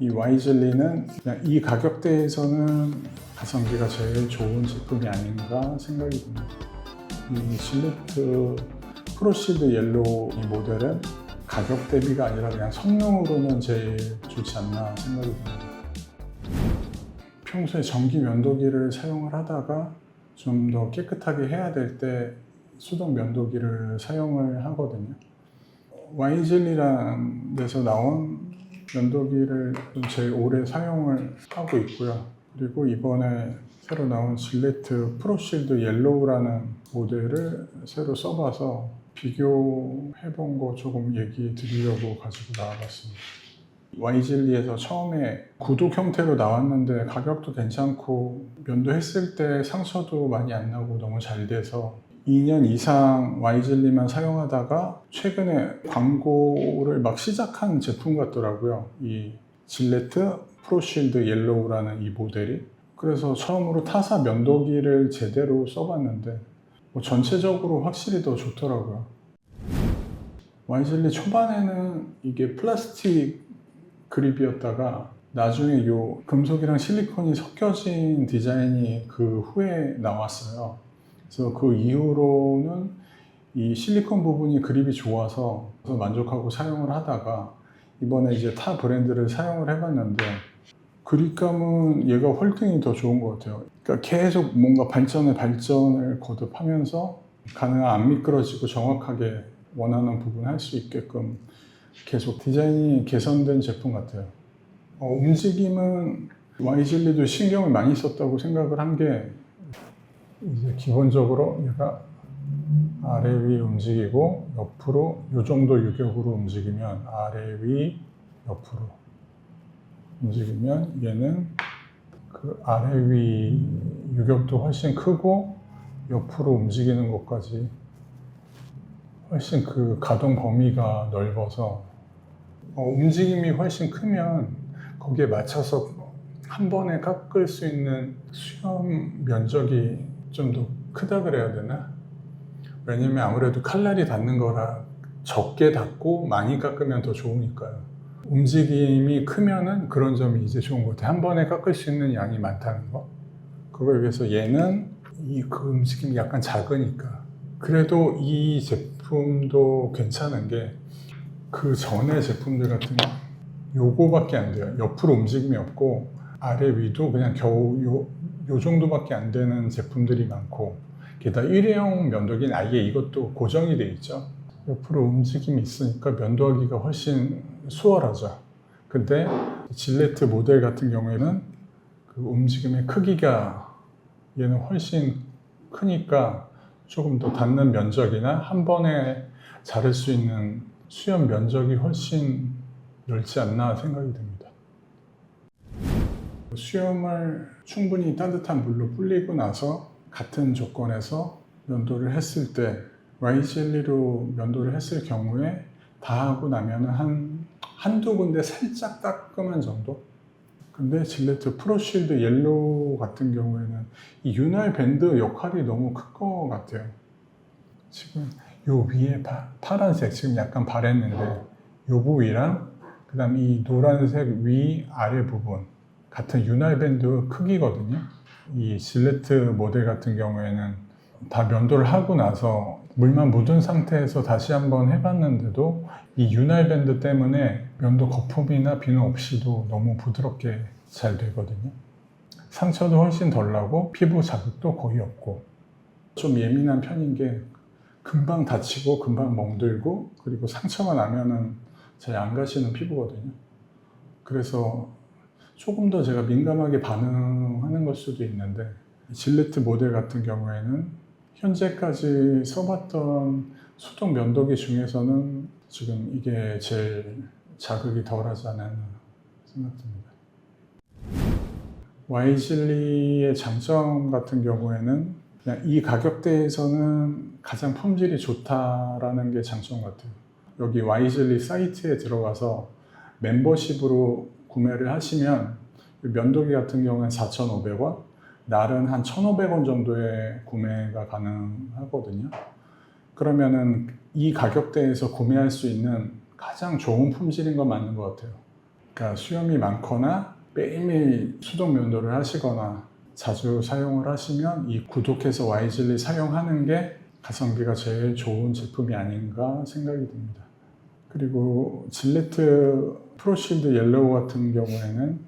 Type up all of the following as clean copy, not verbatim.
이 와이즐리는 그냥 이 가격대에서는 가성비가 제일 좋은 제품이 아닌가 생각이 듭니다. 이 질레트 프로시드 옐로우 이 모델은 가격 대비가 아니라 그냥 성능으로는 제일 좋지 않나 생각이 듭니다. 평소에 전기 면도기를 사용을 하다가 좀 더 깨끗하게 해야 될 때 수동 면도기를 사용을 하거든요. 와이즐리라는 데서 나온 면도기를 좀 제일 오래 사용을 하고 있고요. 그리고 이번에 새로 나온 질레트 프로실드 옐로우라는 모델을 새로 써봐서 비교해 본 거 조금 얘기 드리려고 가지고 나와봤습니다. 와이즐리에서 처음에 구독 형태로 나왔는데 가격도 괜찮고 면도했을 때 상처도 많이 안 나고 너무 잘 돼서 2년 이상 와이즐리만 사용하다가 최근에 광고를 막 시작한 제품 같더라고요. 이 질레트 프로실드 옐로우라는 이 모델이. 그래서 처음으로 타사 면도기를 제대로 써봤는데 전체적으로 확실히 더 좋더라고요. 와이즐리 초반에는 이게 플라스틱 그립이었다가 나중에 요 금속이랑 실리콘이 섞여진 디자인이 그 후에 나왔어요. 그래서 그 이후로는 이 실리콘 부분이 그립이 좋아서 만족하고 사용을 하다가 이번에 이제 타 브랜드를 사용을 해봤는데 그립감은 얘가 월등히 더 좋은 것 같아요. 그러니까 계속 뭔가 발전을 거듭하면서 가능한 안 미끄러지고 정확하게 원하는 부분 할 수 있게끔 계속 디자인이 개선된 제품 같아요. 움직임은 와이즐리도 신경을 많이 썼다고 생각을 한 게 이제 기본적으로 얘가 아래 위 움직이고 옆으로 이 정도 유격으로 움직이면 아래 위 옆으로 움직이면 얘는 그 아래 위 유격도 훨씬 크고 옆으로 움직이는 것까지 훨씬 그 가동 범위가 넓어서 움직임이 훨씬 크면 거기에 맞춰서 한 번에 깎을 수 있는 수염 면적이 좀 더 크다 그래야 되나? 왜냐면 아무래도 칼날이 닿는 거라 적게 닿고 많이 깎으면 더 좋으니까요. 움직임이 크면은 그런 점이 이제 좋은 것 같아요. 한 번에 깎을 수 있는 양이 많다는 거. 그걸 위해서 얘는 그 움직임이 약간 작으니까. 그래도 이 제품도 괜찮은 게 그 전에 제품들 같은 거 요거밖에 안 돼요. 옆으로 움직임이 없고 아래 위도 그냥 겨우 요 정도밖에 안 되는 제품들이 많고 게다가 일회용 면도기는 아예 이것도 고정이 돼 있죠. 옆으로 움직임이 있으니까 면도하기가 훨씬 수월하죠. 근데 질레트 모델 같은 경우에는 그 움직임의 크기가 얘는 훨씬 크니까 조금 더 닿는 면적이나 한 번에 자를 수 있는 수염 면적이 훨씬 넓지 않나 생각이 듭니다. 수염을 충분히 따뜻한 물로 불리고 나서 같은 조건에서 면도를 했을 때 와이즐리로 면도를 했을 경우에 다 하고 나면 한두 군데 살짝 따끔한 정도? 근데 질레트 프로실드 옐로우 같은 경우에는 이 윤활 밴드 역할이 너무 클 것 같아요. 지금 요 위에 파란색 지금 약간 바랬는데 요 부위랑 그 다음 이 노란색 위 아래 부분 같은 윤활 밴드 크기거든요. 이 질레트 모델 같은 경우에는 다 면도를 하고 나서 물만 묻은 상태에서 다시 한번 해봤는데도 이 윤활 밴드 때문에 면도 거품이나 비누 없이도 너무 부드럽게 잘 되거든요. 상처도 훨씬 덜 나고 피부 자극도 거의 없고 좀 예민한 편인 게 금방 다치고 금방 멍들고 그리고 상처가 나면은 잘 안 가시는 피부거든요. 그래서 조금 더 제가 민감하게 반응하는 걸 수도 있는데 질레트 모델 같은 경우에는 현재까지 써봤던 수동 면도기 중에서는 지금 이게 제일 자극이 덜하지 않았나 생각됩니다. 와이즐리의 장점 같은 경우에는 그냥 이 가격대에서는 가장 품질이 좋다라는 게 장점 같아요. 여기 와이즐리 사이트에 들어가서 멤버십으로 구매를 하시면 면도기 같은 경우는 4,500원, 날은 한 1,500원 정도의 구매가 가능하거든요. 그러면은 이 가격대에서 구매할 수 있는 가장 좋은 품질인 건 맞는 것 같아요. 그러니까 수염이 많거나 매일매일 수동 면도를 하시거나 자주 사용을 하시면 이 구독해서 Y젤리 사용하는 게 가성비가 제일 좋은 제품이 아닌가 생각이 듭니다. 그리고 질레트 프로실드 옐로우 같은 경우에는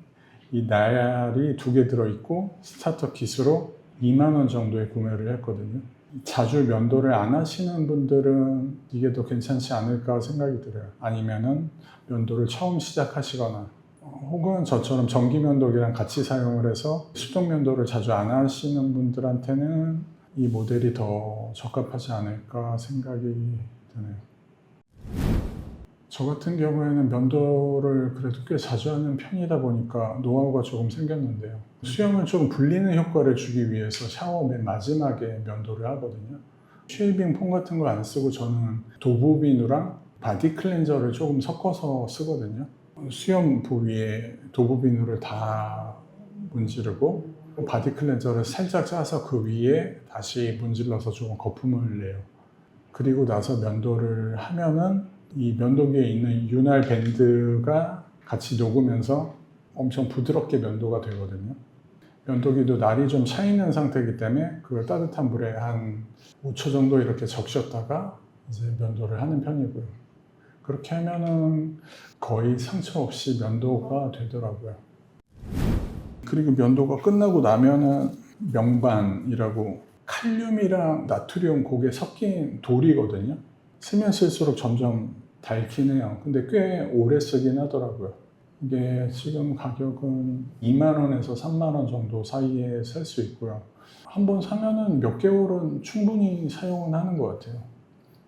이 날이 2개 들어있고 스타터 킷으로 2만 원 정도에 구매를 했거든요. 자주 면도를 안 하시는 분들은 이게 더 괜찮지 않을까 생각이 들어요. 아니면은 면도를 처음 시작하시거나 혹은 저처럼 전기 면도기랑 같이 사용을 해서 수동 면도를 자주 안 하시는 분들한테는 이 모델이 더 적합하지 않을까 생각이 드네요. 저 같은 경우에는 면도를 그래도 꽤 자주 하는 편이다 보니까 노하우가 조금 생겼는데요. 수염을 좀 불리는 효과를 주기 위해서 샤워 맨 마지막에 면도를 하거든요. 쉐이빙 폼 같은 거 안 쓰고 저는 도브 비누랑 바디 클렌저를 조금 섞어서 쓰거든요. 수염 부위에 도브 비누를 다 문지르고 바디 클렌저를 살짝 짜서 그 위에 다시 문질러서 조금 거품을 내요. 그리고 나서 면도를 하면은 이 면도기에 있는 윤활 밴드가 같이 녹으면서 엄청 부드럽게 면도가 되거든요. 면도기도 날이 좀 차 있는 상태이기 때문에 그걸 따뜻한 물에 한 5초 정도 이렇게 적셨다가 이제 면도를 하는 편이고요. 그렇게 하면은 거의 상처 없이 면도가 되더라고요. 그리고 면도가 끝나고 나면은 명반이라고 칼륨이랑 나트륨 그게 섞인 돌이거든요. 쓰면 쓸수록 점점 닳긴 해요. 근데 꽤 오래 쓰긴 하더라고요. 이게 지금 가격은 2만 원에서 3만 원 정도 사이에 살 수 있고요. 한번 사면은 몇 개월은 충분히 사용은 하는 것 같아요.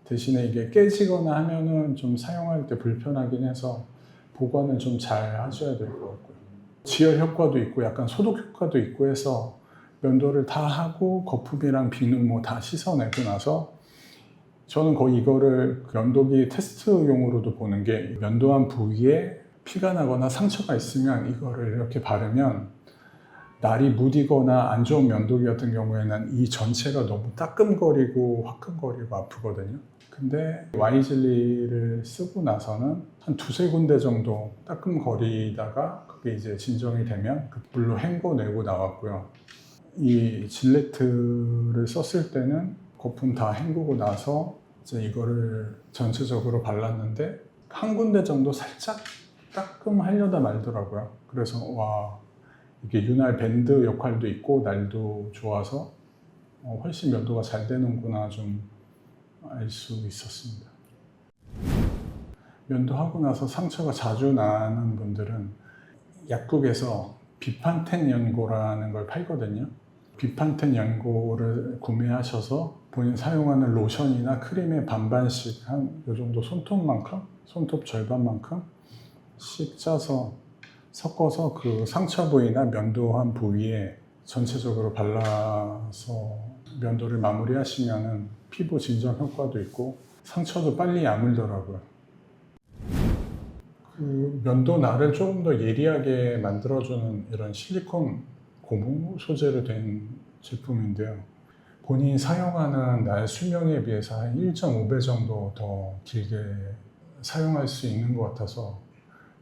대신에 이게 깨지거나 하면은 좀 사용할 때 불편하긴 해서 보관을 좀 잘 하셔야 될 것 같고요. 지열 효과도 있고 약간 소독 효과도 있고 해서 면도를 다 하고 거품이랑 비누 뭐 다 씻어내고 나서 저는 거의 이거를 면도기 테스트용으로도 보는 게 면도한 부위에 피가 나거나 상처가 있으면 이거를 이렇게 바르면 날이 무디거나 안 좋은 면도기 같은 경우에는 이 전체가 너무 따끔거리고 화끈거리고 아프거든요. 근데 Y젤리를 쓰고 나서는 한 2-3군데 정도 따끔거리다가 그게 이제 진정이 되면 그 물로 헹궈내고 나왔고요. 이 질레트를 썼을 때는 거품 다 헹구고 나서 이제 이거를 전체적으로 발랐는데 한 군데 정도 살짝 따끔하려다 말더라고요. 그래서 와, 이게 윤활 밴드 역할도 있고 날도 좋아서 훨씬 면도가 잘 되는구나 좀 알 수 있었습니다. 면도하고 나서 상처가 자주 나는 분들은 약국에서 비판텐 연고라는 걸 팔거든요. 비판텐 연고를 구매하셔서 본인 사용하는 로션이나 크림의 반반씩 한 이 정도 손톱만큼, 손톱 절반만큼 씩 짜서 섞어서 그 상처 부위나 면도한 부위에 전체적으로 발라서 면도를 마무리하시면 피부 진정 효과도 있고 상처도 빨리 아물더라고요. 그 면도 날을 조금 더 예리하게 만들어주는 이런 실리콘 고무 소재로 된 제품인데요. 본인이 사용하는 날 수명에 비해서 한 1.5배 정도 더 길게 사용할 수 있는 것 같아서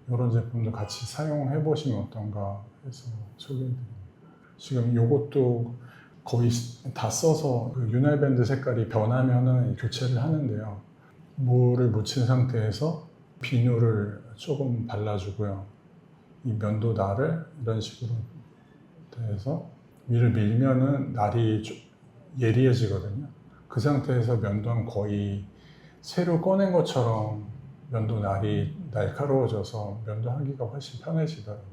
이런 제품도 같이 사용해 보시면 어떤가 해서 소개해드립니다. 지금 이것도 거의 다 써서 그 윤활밴드 색깔이 변하면은 교체를 하는데요. 물을 묻힌 상태에서 비누를 조금 발라주고요. 이 면도 날을 이런 식으로 해서 위를 밀면은 날이 예리해지거든요. 그 상태에서 면도는 거의 새로 꺼낸 것처럼 면도 날이 날카로워져서 면도하기가 훨씬 편해지더라고요.